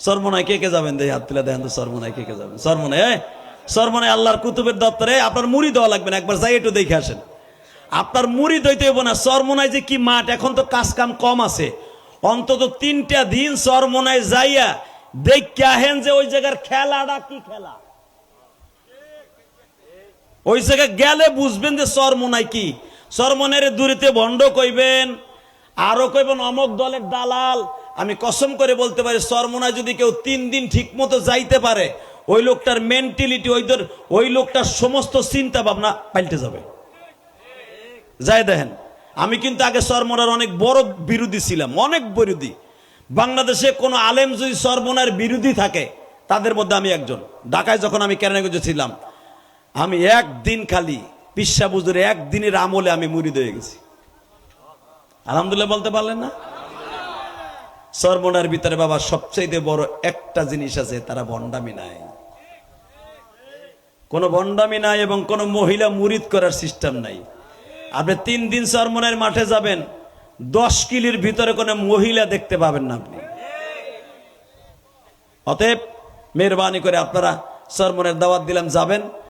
সরমনায় কে কে যাবেন? দেখি হাত তুলে দেখেন তো, সরমনায় কে কে যাবেন? সরমনায়, সরমনায় আল্লাহর কুতুবের দপ্তরে আপনার মুড়ি দেওয়া লাগবে না, একবার যাই একটু দেখে আসেন। আপনার মুড়ি দইতে হইব না। সরমনায় যে কি মাঠ, এখন তো কাজ কাম কম আছে, অন্তত 3টা দিন সরমনায় যাইয়া দেখে আহেন যে ওই জায়গার খেলাটা কি খেলা। ওই জায়গায় গেলে বুঝবেন যে সরমনায় কি। সরমনের দূরেতে ভণ্ড কইবেন, আরো কইবেন অমক দলের দালাল। আমি কসম করে বলতে পারি, সরমনায় যদি কেউ 3 দিন ঠিক মতো যাইতে পারে, ওই লোকটার মেন্টালিটি, ওই লোকটার সমস্ত চিন্তা ভাবনা পাল্টে যাবে। যাই দেখেন, আমি কিন্তু আগে সরমনার অনেক বড় বিরোধী ছিলাম, অনেক বিরোধী। বাংলাদেশে কোনো আলেম যদি সরমনার বিরোধী থাকে, তাদের মধ্যে আমি একজন। ঢাকায় যখন আমি কেরানীগঞ্জে ছিলাম, আমি একদিন খালি পিসা বুজুরে একদিনের আমলে আমি মুরিদ হয়ে গেছি। আলহামদুলিল্লাহ বলতে পারলেন না? সরমনার ভিতরে বাবা সবচাইতে বড় একটা জিনিস আছে, তারা ভণ্ডামি নাই, কোনো ভণ্ডামি নাই, এবং কোনো মহিলা মুরিদ করার সিস্টেম নাই। আপনি 3 দিন সরমনের মাঠে যাবেন, 10 কিলোর ভিতরে কোনো মহিলা দেখতে পাবেন না আপনি। অতএব মেহরবানি করে আপনারা সরমনের দাওয়াত দিলাম, যাবেন।